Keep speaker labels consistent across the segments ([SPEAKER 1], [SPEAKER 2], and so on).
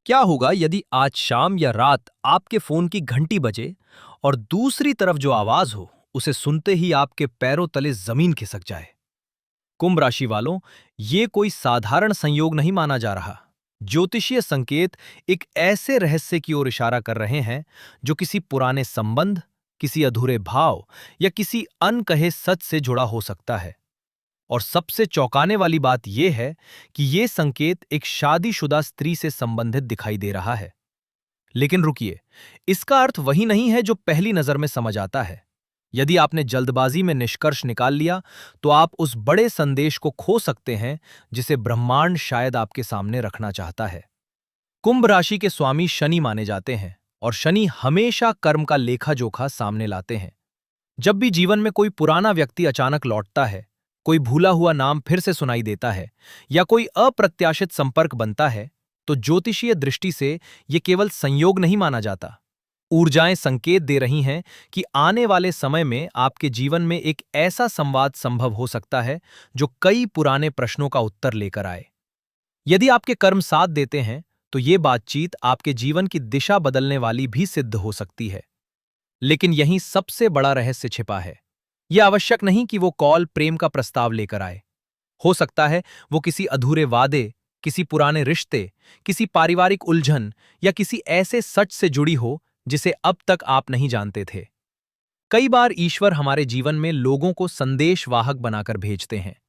[SPEAKER 1] क्या होगा यदि आज शाम या रात आपके फोन की घंटी बजे और दूसरी तरफ जो आवाज हो उसे सुनते ही आपके पैरों तले जमीन खिसक जाए? कुंभ राशि वालों, ये कोई साधारण संयोग नहीं माना जा रहा। ज्योतिषीय संकेत एक ऐसे रहस्य की ओर इशारा कर रहे हैं जो किसी पुराने संबंध, किसी अधूरे भाव या किसी अनकहे सच से जुड़ा हो सकता है। और सबसे चौंकाने वाली बात यह है कि यह संकेत एक शादीशुदा स्त्री से संबंधित दिखाई दे रहा है। लेकिन रुकिए, इसका अर्थ वही नहीं है जो पहली नजर में समझ आता है। यदि आपने जल्दबाजी में निष्कर्ष निकाल लिया, तो आप उस बड़े संदेश को खो सकते हैं जिसे ब्रह्मांड शायद आपके सामने रखना चाहता है। कुंभ राशि के स्वामी शनि माने जाते हैं और शनि हमेशा कर्म का लेखा जोखा सामने लाते हैं। जब भी जीवन में कोई पुराना व्यक्ति अचानक लौटता है, कोई भूला हुआ नाम फिर से सुनाई देता है या कोई अप्रत्याशित संपर्क बनता है, तो ज्योतिषीय दृष्टि से यह केवल संयोग नहीं माना जाता। ऊर्जाएं संकेत दे रही हैं कि आने वाले समय में आपके जीवन में एक ऐसा संवाद संभव हो सकता है जो कई पुराने प्रश्नों का उत्तर लेकर आए। यदि आपके कर्म साथ देते हैं, तो ये बातचीत आपके जीवन की दिशा बदलने वाली भी सिद्ध हो सकती है। लेकिन यहीं सबसे बड़ा रहस्य छिपा है। यह आवश्यक नहीं कि वो कॉल प्रेम का प्रस्ताव लेकर आए। हो सकता है वो किसी अधूरे वादे, किसी पुराने रिश्ते, किसी पारिवारिक उलझन या किसी ऐसे सच से जुड़ी हो जिसे अब तक आप नहीं जानते थे। कई बार ईश्वर हमारे जीवन में लोगों को संदेशवाहक बनाकर भेजते हैं।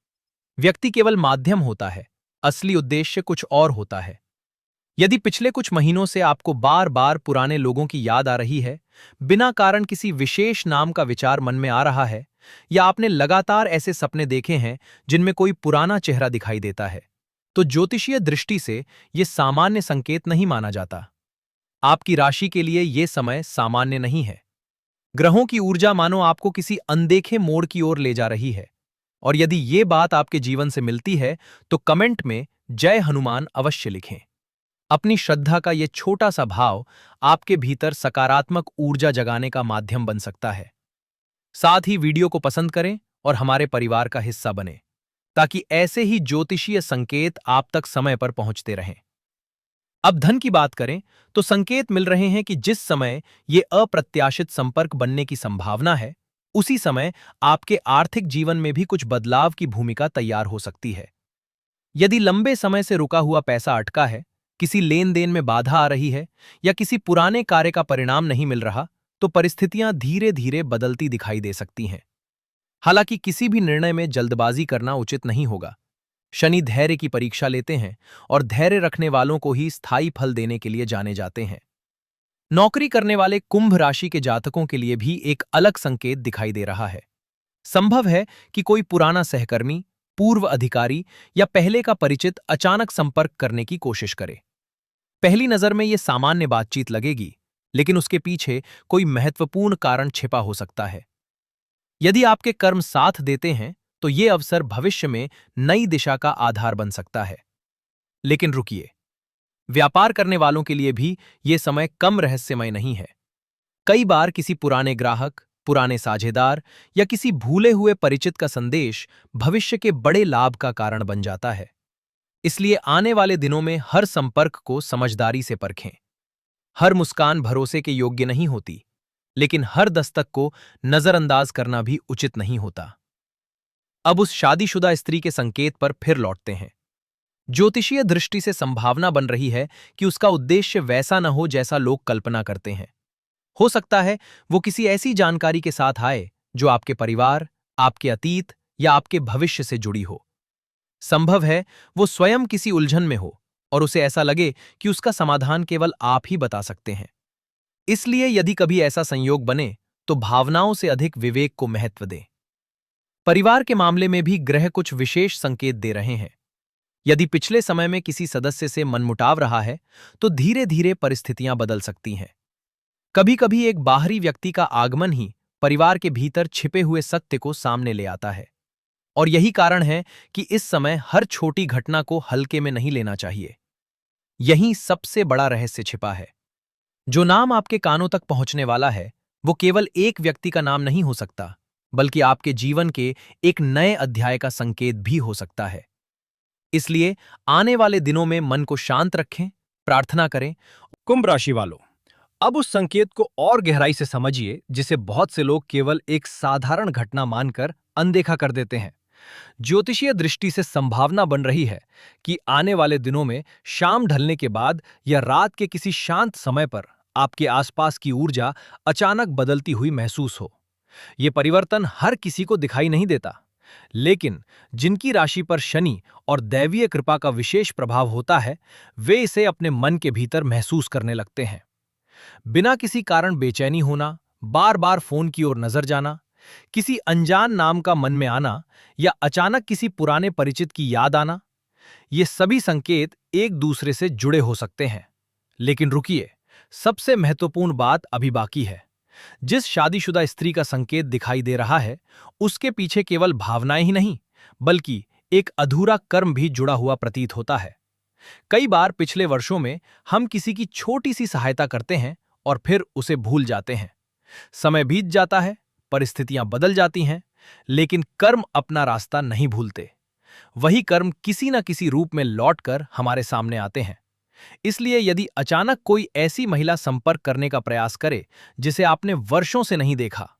[SPEAKER 1] व्यक्ति केवल माध्यम होता है, असली उद्देश्य कुछ और होता है। यदि पिछले कुछ महीनों से आपको बार बार पुराने लोगों की याद आ रही है, बिना कारण किसी विशेष नाम का विचार मन में आ रहा है, या आपने लगातार ऐसे सपने देखे हैं जिनमें कोई पुराना चेहरा दिखाई देता है, तो ज्योतिषीय दृष्टि से यह सामान्य संकेत नहीं माना जाता। आपकी राशि के लिए यह समय सामान्य नहीं है। ग्रहों की ऊर्जा मानो आपको किसी अनदेखे मोड़ की ओर ले जा रही है। और यदि ये बात आपके जीवन से मिलती है, तो कमेंट में जय हनुमान अवश्य लिखें। अपनी श्रद्धा का यह छोटा सा भाव आपके भीतर सकारात्मक ऊर्जा जगाने का माध्यम बन सकता है। साथ ही वीडियो को पसंद करें और हमारे परिवार का हिस्सा बनें, ताकि ऐसे ही ज्योतिषीय संकेत आप तक समय पर पहुंचते रहें। अब धन की बात करें, तो संकेत मिल रहे हैं कि जिस समय ये अप्रत्याशित संपर्क बनने की संभावना है, उसी समय आपके आर्थिक जीवन में भी कुछ बदलाव की भूमिका तैयार हो सकती है। यदि लंबे समय से रुका हुआ पैसा अटका है, किसी लेन देन में बाधा आ रही है या किसी पुराने कार्य का परिणाम नहीं मिल रहा, तो परिस्थितियां धीरे धीरे बदलती दिखाई दे सकती हैं। हालांकि किसी भी निर्णय में जल्दबाजी करना उचित नहीं होगा। शनि धैर्य की परीक्षा लेते हैं और धैर्य रखने वालों को ही स्थायी फल देने के लिए जाने जाते हैं। नौकरी करने वाले कुंभ राशि के जातकों के लिए भी एक अलग संकेत दिखाई दे रहा है। संभव है कि कोई पुराना सहकर्मी, पूर्व अधिकारी या पहले का परिचित अचानक संपर्क करने की कोशिश करे। पहली नजर में यह सामान्य बातचीत लगेगी, लेकिन उसके पीछे कोई महत्वपूर्ण कारण छिपा हो सकता है। यदि आपके कर्म साथ देते हैं, तो ये अवसर भविष्य में नई दिशा का आधार बन सकता है। लेकिन रुकिए, व्यापार करने वालों के लिए भी ये समय कम रहस्यमय नहीं है। कई बार किसी पुराने ग्राहक, पुराने साझेदार या किसी भूले हुए परिचित का संदेश भविष्य के बड़े लाभ का कारण बन जाता है। इसलिए आने वाले दिनों में हर संपर्क को समझदारी से परखें। हर मुस्कान भरोसे के योग्य नहीं होती, लेकिन हर दस्तक को नजरअंदाज करना भी उचित नहीं होता। अब उस शादीशुदा स्त्री के संकेत पर फिर लौटते हैं। ज्योतिषीय दृष्टि से संभावना बन रही है कि उसका उद्देश्य वैसा न हो जैसा लोग कल्पना करते हैं। हो सकता है वो किसी ऐसी जानकारी के साथ आए जो आपके परिवार, आपके अतीत या आपके भविष्य से जुड़ी हो। संभव है वो स्वयं किसी उलझन में हो और उसे ऐसा लगे कि उसका समाधान केवल आप ही बता सकते हैं। इसलिए यदि कभी ऐसा संयोग बने, तो भावनाओं से अधिक विवेक को महत्व दें। परिवार के मामले में भी ग्रह कुछ विशेष संकेत दे रहे हैं। यदि पिछले समय में किसी सदस्य से मनमुटाव रहा है, तो धीरे धीरे परिस्थितियां बदल सकती हैं। कभी कभी एक बाहरी व्यक्ति का आगमन ही परिवार के भीतर छिपे हुए सत्य को सामने ले आता है। और यही कारण है कि इस समय हर छोटी घटना को हल्के में नहीं लेना चाहिए। यहीं सबसे बड़ा रहस्य छिपा है। जो नाम आपके कानों तक पहुंचने वाला है, वो केवल एक व्यक्ति का नाम नहीं हो सकता, बल्कि आपके जीवन के एक नए अध्याय का संकेत भी हो सकता है। इसलिए आने वाले दिनों में मन को शांत रखें, प्रार्थना करें। कुंभ राशि वालों, अब उस संकेत को और गहराई से समझिए जिसे बहुत से लोग केवल एक साधारण घटना मानकर अनदेखा कर देते हैं। ज्योतिषीय दृष्टि से संभावना बन रही है कि आने वाले दिनों में शाम ढलने के बाद या रात के किसी शांत समय पर आपके आसपास की ऊर्जा अचानक बदलती हुई महसूस हो। ये परिवर्तन हर किसी को दिखाई नहीं देता, लेकिन जिनकी राशि पर शनि और दैवीय कृपा का विशेष प्रभाव होता है, वे इसे अपने मन के भीतर महसूस करने लगते हैं। बिना किसी कारण बेचैनी होना, बार बार फोन की ओर नजर जाना, किसी अनजान नाम का मन में आना या अचानक किसी पुराने परिचित की याद आना, ये सभी संकेत एक दूसरे से जुड़े हो सकते हैं। लेकिन रुकिए, सबसे महत्वपूर्ण बात अभी बाकी है। जिस शादीशुदा स्त्री का संकेत दिखाई दे रहा है, उसके पीछे केवल भावनाएं ही नहीं, बल्कि एक अधूरा कर्म भी जुड़ा हुआ प्रतीत होता है। कई बार पिछले वर्षों में हम किसी की छोटी सी सहायता करते हैं और फिर उसे भूल जाते हैं। समय बीत जाता है, परिस्थितियां बदल जाती हैं, लेकिन कर्म अपना रास्ता नहीं भूलते। वही कर्म किसी न किसी रूप में लौटकर हमारे सामने आते हैं। इसलिए यदि अचानक कोई ऐसी महिला संपर्क करने का प्रयास करे जिसे आपने वर्षों से नहीं देखा,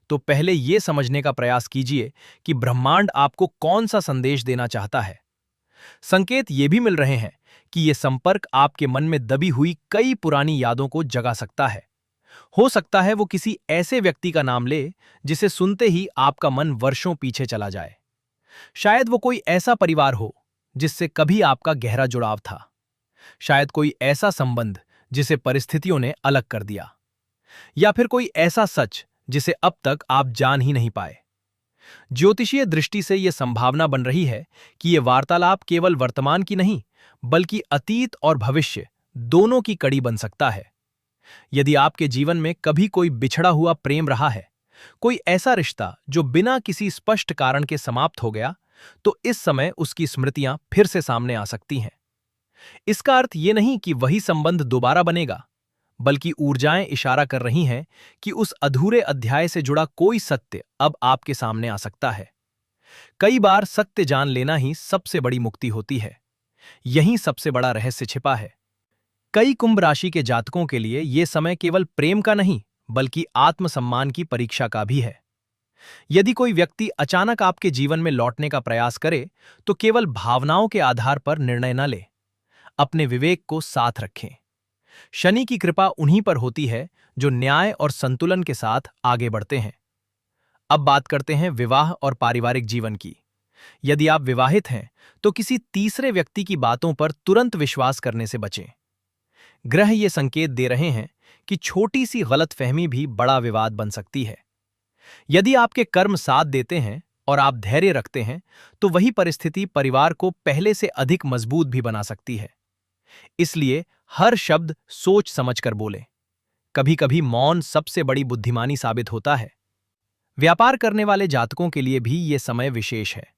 [SPEAKER 1] तो पहले यह समझने का प्रयास कीजिए कि ब्रह्मांड आपको कौन सा संदेश देना चाहता है। संकेत ये भी मिल रहे हैं कि यह संपर्क आपके मन में दबी हुई कई पुरानी यादों को जगा सकता है। हो सकता है वो किसी ऐसे व्यक्ति का नाम ले जिसे सुनते ही आपका मन वर्षों पीछे चला जाए। शायद वो कोई ऐसा परिवार हो जिससे कभी आपका गहरा जुड़ाव था। शायद कोई ऐसा संबंध जिसे परिस्थितियों ने अलग कर दिया, या फिर कोई ऐसा सच जिसे अब तक आप जान ही नहीं पाए। ज्योतिषीय दृष्टि से यह संभावना बन रही है कि यह वार्तालाप केवल वर्तमान की नहीं, बल्कि अतीत और भविष्य दोनों की कड़ी बन सकता है। यदि आपके जीवन में कभी कोई बिछड़ा हुआ प्रेम रहा है, कोई ऐसा रिश्ता जो बिना किसी स्पष्ट कारण के समाप्त हो गया, तो इस समय उसकी स्मृतियां फिर से सामने आ सकती हैं। इसका अर्थ ये नहीं कि वही संबंध दोबारा बनेगा, बल्कि ऊर्जाएं इशारा कर रही हैं कि उस अधूरे अध्याय से जुड़ा कोई सत्य अब आपके सामने आ सकता है। कई बार सत्य जान लेना ही सबसे बड़ी मुक्ति होती है। यहीं सबसे बड़ा रहस्य छिपा है। कई कुंभ राशि के जातकों के लिए यह समय केवल प्रेम का नहीं, बल्कि आत्मसम्मान की परीक्षा का भी है। यदि कोई व्यक्ति अचानक आपके जीवन में लौटने का प्रयास करे, तो केवल भावनाओं के आधार पर निर्णय न ले। अपने विवेक को साथ रखें। शनि की कृपा उन्हीं पर होती है जो न्याय और संतुलन के साथ आगे बढ़ते हैं। अब बात करते हैं विवाह और पारिवारिक जीवन की। यदि आप विवाहित हैं, तो किसी तीसरे व्यक्ति की बातों पर तुरंत विश्वास करने से बचें। ग्रह ये संकेत दे रहे हैं कि छोटी सी गलतफहमी भी बड़ा विवाद बन सकती है। यदि आपके कर्म साथ देते हैं और आप धैर्य रखते हैं, तो वही परिस्थिति परिवार को पहले से अधिक मजबूत भी बना सकती है। इसलिए हर शब्द सोच समझकर बोलें। कभी-कभी मौन सबसे बड़ी बुद्धिमानी साबित होता है। व्यापार करने वाले जातकों के लिए भी ये समय विशेष है।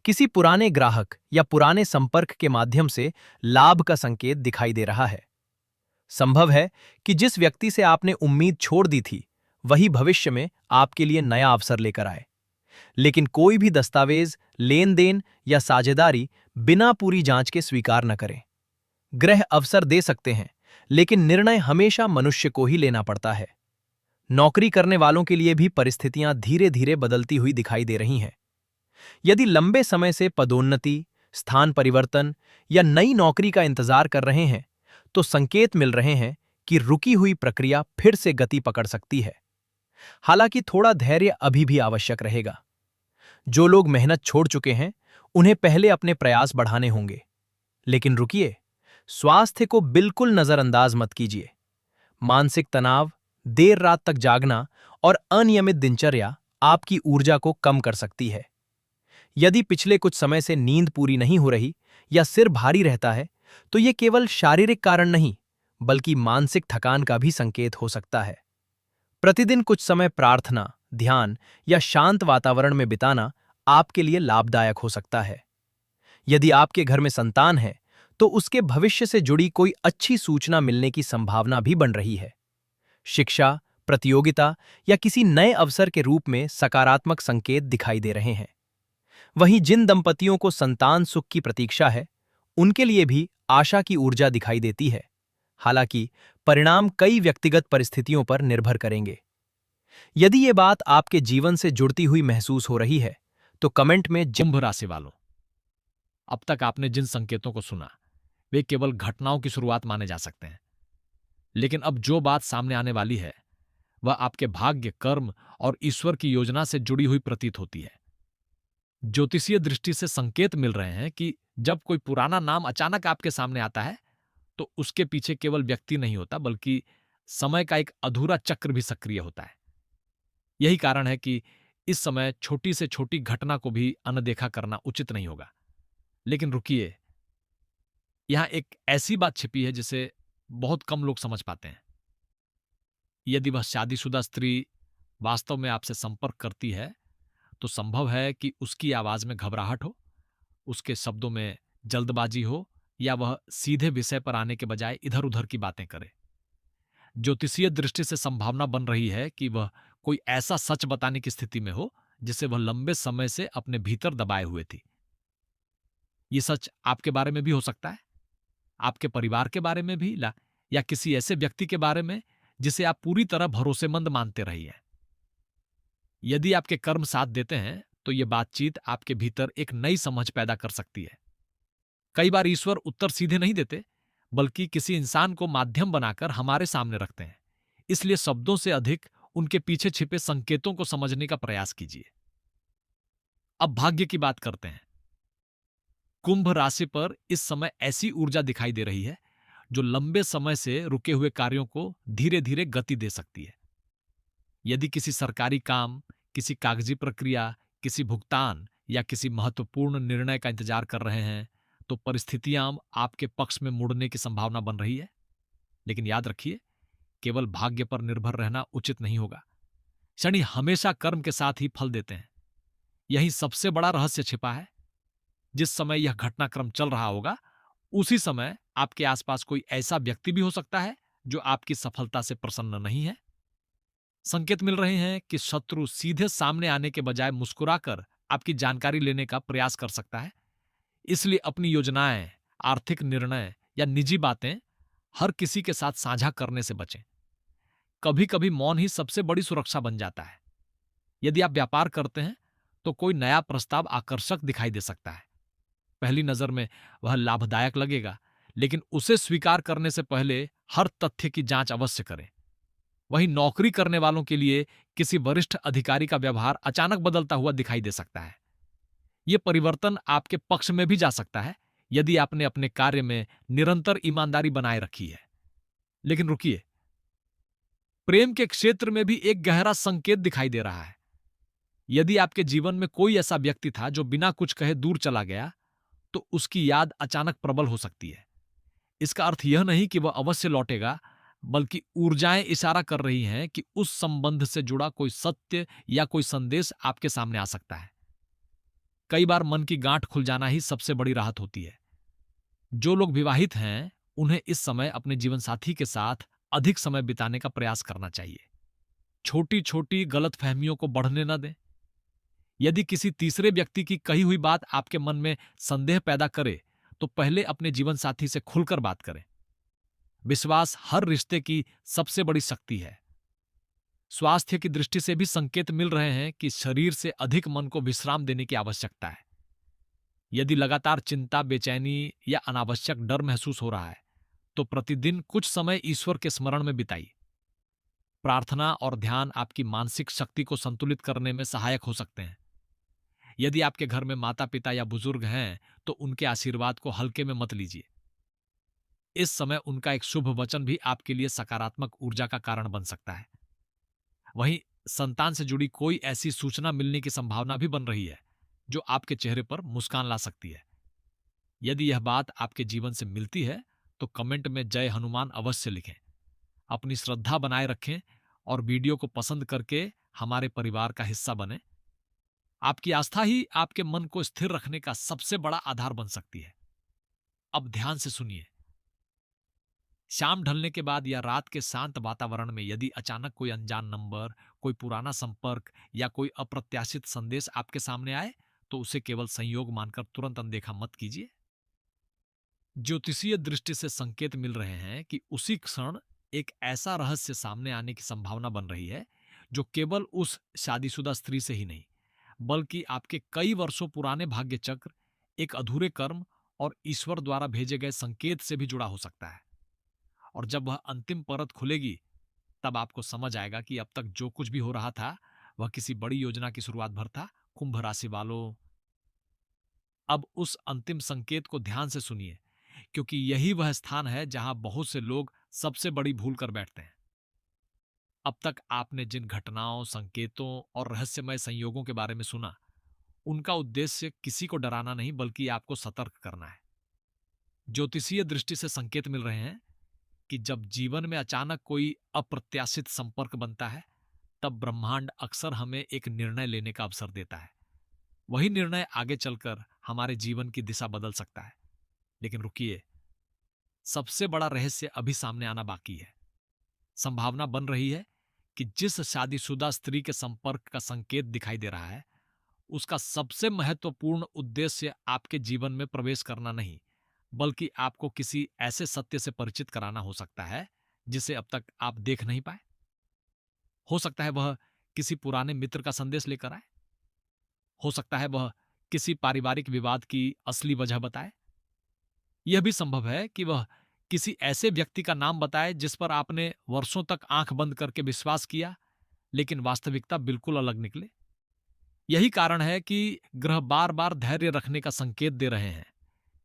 [SPEAKER 1] किसी पुराने ग्राहक या पुराने संपर्क के माध्यम से लाभ का संकेत दिखाई दे रहा है। संभव है कि जिस व्यक्ति से आपने उम्मीद छोड़ दी थी, वही भविष्य में आपके लिए नया अवसर लेकर आए। लेकिन कोई भी दस्तावेज, लेन देन या साझेदारी बिना पूरी जांच के स्वीकार न करें। ग्रह अवसर दे सकते हैं, लेकिन निर्णय हमेशा मनुष्य को ही लेना पड़ता है। नौकरी करने वालों के लिए भी परिस्थितियां धीरे धीरे बदलती हुई दिखाई दे रही हैं। यदि लंबे समय से पदोन्नति, स्थान परिवर्तन या नई नौकरी का इंतजार कर रहे हैं, तो संकेत मिल रहे हैं कि रुकी हुई प्रक्रिया फिर से गति पकड़ सकती है। हालांकि थोड़ा धैर्य अभी भी आवश्यक रहेगा। जो लोग मेहनत छोड़ चुके हैं, उन्हें पहले अपने प्रयास बढ़ाने होंगे। लेकिन रुकिए, स्वास्थ्य को बिल्कुल नजरअंदाज मत कीजिए। मानसिक तनाव, देर रात तक जागना और अनियमित दिनचर्या आपकी ऊर्जा को कम कर सकती है। यदि पिछले कुछ समय से नींद पूरी नहीं हो रही या सिर भारी रहता है, तो यह केवल शारीरिक कारण नहीं, बल्कि मानसिक थकान का भी संकेत हो सकता है। प्रतिदिन कुछ समय प्रार्थना, ध्यान या शांत वातावरण में बिताना आपके लिए लाभदायक हो सकता है। यदि आपके घर में संतान है, तो उसके भविष्य से जुड़ी कोई अच्छी सूचना मिलने की संभावना भी बन रही है। शिक्षा, प्रतियोगिता या किसी नए अवसर के रूप में सकारात्मक संकेत दिखाई दे रहे हैं। वहीं जिन दंपतियों को संतान सुख की प्रतीक्षा है, उनके लिए भी आशा की ऊर्जा दिखाई देती है। हालांकि परिणाम कई व्यक्तिगत परिस्थितियों पर निर्भर करेंगे। यदि ये बात आपके जीवन से जुड़ती हुई महसूस हो रही है, तो कमेंट में
[SPEAKER 2] कुंभ राशि वालों, अब तक आपने जिन संकेतों को सुना वे केवल घटनाओं की शुरुआत माने जा सकते हैं। लेकिन अब जो बात सामने आने वाली है वह आपके भाग्य, कर्म और ईश्वर की योजना से जुड़ी हुई प्रतीत होती है। ज्योतिषीय दृष्टि से संकेत मिल रहे हैं कि जब कोई पुराना नाम अचानक आपके सामने आता है तो उसके पीछे केवल व्यक्ति नहीं होता बल्कि समय का एक अधूरा चक्र भी सक्रिय होता है। यही कारण है कि इस समय छोटी से छोटी घटना को भी अनदेखा करना उचित नहीं होगा। लेकिन रुकिए, यहां एक ऐसी बात छिपी है जिसे बहुत कम लोग समझ पाते हैं। यदि वह शादीशुदा स्त्री वास्तव में आपसे संपर्क करती है तो संभव है कि उसकी आवाज में घबराहट हो, उसके शब्दों में जल्दबाजी हो, या वह सीधे विषय पर आने के बजाय इधर उधर की बातें करे। ज्योतिषीय दृष्टि से संभावना बन रही है कि वह कोई ऐसा सच बताने की स्थिति में हो जिसे वह लंबे समय से अपने भीतर दबाए हुए थी। ये सच आपके बारे में भी हो सकता है, आपके परिवार के बारे में भी, या किसी ऐसे व्यक्ति के बारे में जिसे आप पूरी तरह भरोसेमंद मानते रही हैं। यदि आपके कर्म साथ देते हैं तो यह बातचीत आपके भीतर एक नई समझ पैदा कर सकती है। कई बार ईश्वर उत्तर सीधे नहीं देते बल्कि किसी इंसान को माध्यम बनाकर हमारे सामने रखते हैं। इसलिए शब्दों से अधिक उनके पीछे छिपे संकेतों को समझने का प्रयास कीजिए। अब भाग्य की बात करते हैं। कुंभ राशि पर इस समय ऐसी ऊर्जा दिखाई दे रही है जो लंबे समय से रुके हुए कार्यों को धीरे धीरे गति दे सकती है। यदि किसी सरकारी काम, किसी कागजी प्रक्रिया, किसी भुगतान या किसी महत्वपूर्ण निर्णय का इंतजार कर रहे हैं तो परिस्थितियां आपके पक्ष में मुड़ने की संभावना बन रही है। लेकिन याद रखिए, केवल भाग्य पर निर्भर रहना उचित नहीं होगा। शनि हमेशा कर्म के साथ ही फल देते हैं। यही सबसे बड़ा रहस्य छिपा है। जिस समय यह घटनाक्रम चल रहा होगा उसी समय आपके आसपास कोई ऐसा व्यक्ति भी हो सकता है जो आपकी सफलता से प्रसन्न नहीं है। संकेत मिल रहे हैं कि शत्रु सीधे सामने आने के बजाय मुस्कुराकर आपकी जानकारी लेने का प्रयास कर सकता है। इसलिए अपनी योजनाएं, आर्थिक निर्णय या निजी बातें हर किसी के साथ साझा करने से बचें। कभी कभी मौन ही सबसे बड़ी सुरक्षा बन जाता है। यदि आप व्यापार करते हैं तो कोई नया प्रस्ताव आकर्षक दिखाई दे सकता है। पहली नजर में वह लाभदायक लगेगा, लेकिन उसे स्वीकार करने से पहले हर तथ्य की जांच अवश्य करें। वहीं नौकरी करने वालों के लिए किसी वरिष्ठ अधिकारी का व्यवहार अचानक बदलता हुआ दिखाई दे सकता है। यह परिवर्तन आपके पक्ष में भी जा सकता है यदि आपने अपने कार्य में निरंतर ईमानदारी बनाए रखी है। लेकिन रुकिए, प्रेम के क्षेत्र में भी एक गहरा संकेत दिखाई दे रहा है। यदि आपके जीवन में कोई ऐसा व्यक्ति था जो बिना कुछ कहे दूर चला गया तो उसकी याद अचानक प्रबल हो सकती है। इसका अर्थ यह नहीं कि वह अवश्य लौटेगा, बल्कि ऊर्जाएं इशारा कर रही हैं कि उस संबंध से जुड़ा कोई सत्य या कोई संदेश आपके सामने आ सकता है। कई बार मन की गांठ खुल जाना ही सबसे बड़ी राहत होती है। जो लोग विवाहित हैं उन्हें इस समय अपने जीवन साथी के साथ अधिक समय बिताने का प्रयास करना चाहिए। छोटी छोटी गलतफहमियों को बढ़ने न दें। यदि किसी तीसरे व्यक्ति की कही हुई बात आपके मन में संदेह पैदा करे तो पहले अपने जीवन साथी से खुलकर बात करें। विश्वास हर रिश्ते की सबसे बड़ी शक्ति है। स्वास्थ्य की दृष्टि से भी संकेत मिल रहे हैं कि शरीर से अधिक मन को विश्राम देने की आवश्यकता है। यदि लगातार चिंता, बेचैनी या अनावश्यक डर महसूस हो रहा है तो प्रतिदिन कुछ समय ईश्वर के स्मरण में बिताइए। प्रार्थना और ध्यान आपकी मानसिक शक्ति को संतुलित करने में सहायक हो सकते हैं। यदि आपके घर में माता पिता या बुजुर्ग हैं तो उनके आशीर्वाद को हल्के में मत लीजिए। इस समय उनका एक शुभ वचन भी आपके लिए सकारात्मक ऊर्जा का कारण बन सकता है। वहीं संतान से जुड़ी कोई ऐसी सूचना मिलने की संभावना भी बन रही है जो आपके चेहरे पर मुस्कान ला सकती है। यदि यह बात आपके जीवन से मिलती है तो कमेंट में जय हनुमान अवश्य लिखें। अपनी श्रद्धा बनाए रखें और वीडियो को पसंद करके हमारे परिवार का हिस्सा बने। आपकी आस्था ही आपके मन को स्थिर रखने का सबसे बड़ा आधार बन सकती है। अब ध्यान से सुनिए। शाम ढलने के बाद या रात के शांत वातावरण में यदि अचानक कोई अनजान नंबर, कोई पुराना संपर्क या कोई अप्रत्याशित संदेश आपके सामने आए तो उसे केवल संयोग मानकर तुरंत अनदेखा मत कीजिए। ज्योतिषीय दृष्टि से संकेत मिल रहे हैं कि उसी क्षण एक ऐसा रहस्य सामने आने की संभावना बन रही है जो केवल उस शादीशुदा स्त्री से ही नहीं, बल्कि आपके कई वर्षों पुराने भाग्य चक्र, एक अधूरे कर्म और ईश्वर द्वारा भेजे गए संकेत से भी जुड़ा हो सकता है। और जब वह अंतिम परत खुलेगी, तब आपको समझ आएगा कि अब तक जो कुछ भी हो रहा था वह किसी बड़ी योजना की शुरुआत भर था। कुंभ राशि वालों, अब उस अंतिम संकेत को ध्यान से सुनिए, क्योंकि यही वह स्थान है जहां बहुत से लोग सबसे बड़ी भूल कर बैठते हैं। अब तक आपने जिन घटनाओं, संकेतों और रहस्यमय संयोगों के बारे में सुना, उनका उद्देश्य किसी को डराना नहीं, बल्कि आपको सतर्क करना है। ज्योतिषीय दृष्टि से संकेत मिल रहे हैं कि जब जीवन में अचानक कोई अप्रत्याशित संपर्क बनता है, तब ब्रह्मांड अक्सर हमें एक निर्णय लेने का अवसर देता है। वही निर्णय आगे चलकर हमारे जीवन की दिशा बदल सकता है। लेकिन रुकिए, सबसे बड़ा रहस्य अभी सामने आना बाकी है। संभावना बन रही है कि जिस शादीशुदा स्त्री के संपर्क का संकेत दिखाई दे रहा है, उसका सबसे महत्वपूर्ण उद्देश्य आपके जीवन में प्रवेश करना नहीं, बल्कि आपको किसी ऐसे सत्य से परिचित कराना हो सकता है जिसे अब तक आप देख नहीं पाए। हो सकता है वह किसी पुराने मित्र का संदेश लेकर आए। हो सकता है वह किसी पारिवारिक विवाद की असली वजह बताए। यह भी संभव है कि वह किसी ऐसे व्यक्ति का नाम बताए जिस पर आपने वर्षों तक आंख बंद करके विश्वास किया, लेकिन वास्तविकता बिल्कुल अलग निकले। यही कारण है कि ग्रह बार बार धैर्य रखने का संकेत दे रहे हैं।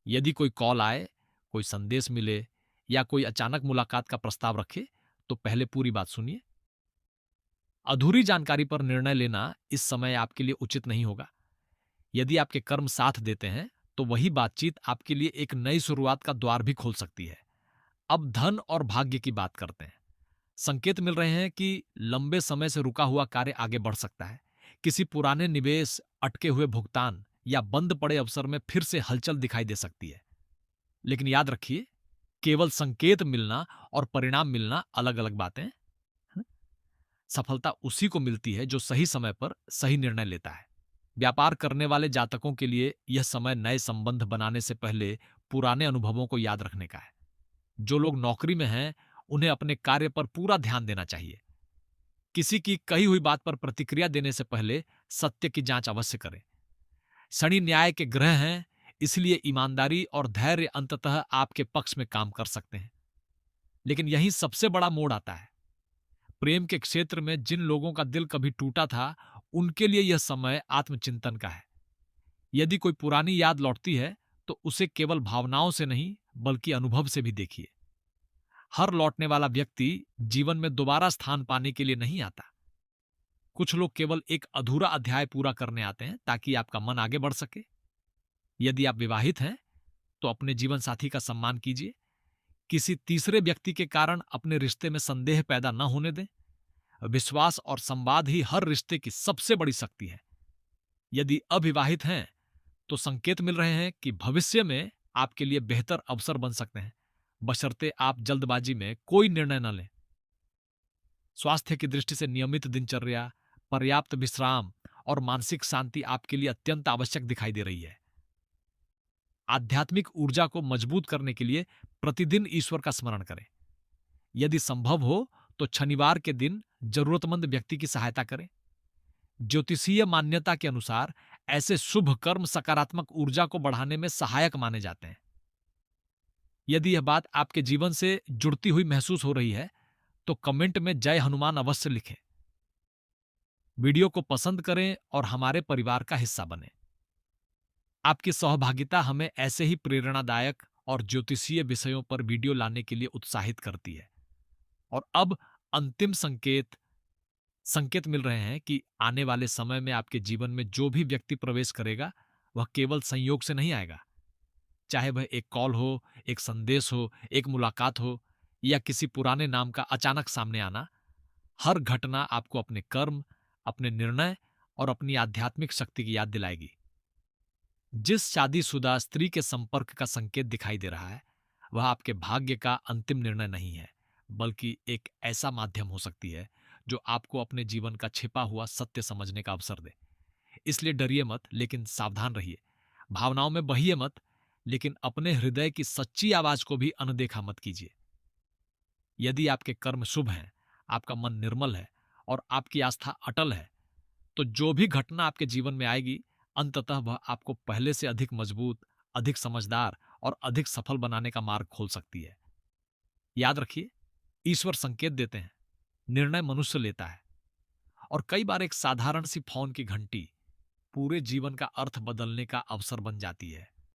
[SPEAKER 2] यदि कोई कॉल आए, कोई संदेश मिले या कोई अचानक मुलाकात का प्रस्ताव रखे, तो पहले पूरी बात सुनिए। अधूरी जानकारी पर निर्णय लेना इस समय आपके लिए उचित नहीं होगा। यदि आपके कर्म साथ देते हैं, तो वही बातचीत आपके लिए एक नई शुरुआत का द्वार भी खोल सकती है। अब धन और भाग्य की बात करते हैं। संकेत मिल रहे हैं कि लंबे समय से रुका हुआ कार्य आगे बढ़ सकता है। किसी पुराने निवेश, अटके हुए भुगतान या बंद पड़े अवसर में फिर से हलचल दिखाई दे सकती है। लेकिन याद रखिए, केवल संकेत मिलना और परिणाम मिलना अलग अलग बातें हैं। सफलता उसी को मिलती है जो सही समय पर सही निर्णय लेता है। व्यापार करने वाले जातकों के लिए यह समय नए संबंध बनाने से पहले पुराने अनुभवों को याद रखने का है। जो लोग नौकरी में हैं, उन्हें अपने कार्य पर पूरा ध्यान देना चाहिए। किसी की कही हुई बात पर प्रतिक्रिया देने से पहले सत्य की जांच अवश्य करें। शनि न्याय के ग्रह हैं, इसलिए ईमानदारी और धैर्य अंततः आपके पक्ष में काम कर सकते हैं। लेकिन यही सबसे बड़ा मोड़ आता है। प्रेम के क्षेत्र में जिन लोगों का दिल कभी टूटा था, उनके लिए यह समय आत्मचिंतन का है। यदि कोई पुरानी याद लौटती है, तो उसे केवल भावनाओं से नहीं, बल्कि अनुभव से भी देखिए। हर लौटने वाला व्यक्ति जीवन में दोबारा स्थान पाने के लिए नहीं आता। कुछ लोग केवल एक अधूरा अध्याय पूरा करने आते हैं ताकि आपका मन आगे बढ़ सके। यदि आप विवाहित हैं, तो अपने जीवन साथी का सम्मान कीजिए। किसी तीसरे व्यक्ति के कारण अपने रिश्ते में संदेह पैदा न होने दें। विश्वास और संवाद ही हर रिश्ते की सबसे बड़ी शक्ति है। यदि अविवाहित हैं, तो संकेत मिल रहे हैं कि भविष्य में आपके लिए बेहतर अवसर बन सकते हैं, बशर्ते आप जल्दबाजी में कोई निर्णय न लें। स्वास्थ्य की दृष्टि से नियमित दिनचर्या, पर्याप्त विश्राम और मानसिक शांति आपके लिए अत्यंत आवश्यक दिखाई दे रही है। आध्यात्मिक ऊर्जा को मजबूत करने के लिए प्रतिदिन ईश्वर का स्मरण करें। यदि संभव हो तो शनिवार के दिन जरूरतमंद व्यक्ति की सहायता करें। ज्योतिषीय मान्यता के अनुसार ऐसे शुभ कर्म सकारात्मक ऊर्जा को बढ़ाने में सहायक माने जाते हैं। यदि यह बात आपके जीवन से जुड़ती हुई महसूस हो रही है, तो कमेंट में जय हनुमान अवश्य लिखें। वीडियो को पसंद करें और हमारे परिवार का हिस्सा बनें। आपकी सहभागिता हमें ऐसे ही प्रेरणादायक और ज्योतिषीय विषयों पर वीडियो लाने के लिए उत्साहित करती है। और अब अंतिम संकेत मिल रहे हैं कि आने वाले समय में आपके जीवन में जो भी व्यक्ति प्रवेश करेगा, वह केवल संयोग से नहीं आएगा। चाहे वह एक कॉल हो, एक संदेश हो, एक मुलाकात हो या किसी पुराने नाम का अचानक सामने आना, हर घटना आपको अपने कर्म, अपने निर्णय और अपनी आध्यात्मिक शक्ति की याद दिलाएगी। जिस शादीशुदा स्त्री के संपर्क का संकेत दिखाई दे रहा है, वह आपके भाग्य का अंतिम निर्णय नहीं है, बल्कि एक ऐसा माध्यम हो सकती है जो आपको अपने जीवन का छिपा हुआ सत्य समझने का अवसर दे। इसलिए डरिए मत, लेकिन सावधान रहिए। भावनाओं में बहिए मत, लेकिन अपने हृदय की सच्ची आवाज को भी अनदेखा मत कीजिए। यदि आपके कर्म शुभ हैं, आपका मन निर्मल है और आपकी आस्था अटल है, तो जो भी घटना आपके जीवन में आएगी, अंततः वह आपको पहले से अधिक मजबूत, अधिक समझदार और अधिक सफल बनाने का मार्ग खोल सकती है। याद रखिए, ईश्वर संकेत देते हैं, निर्णय मनुष्य लेता है। और कई बार एक साधारण सी फोन की घंटी पूरे जीवन का अर्थ बदलने का अवसर बन जाती है।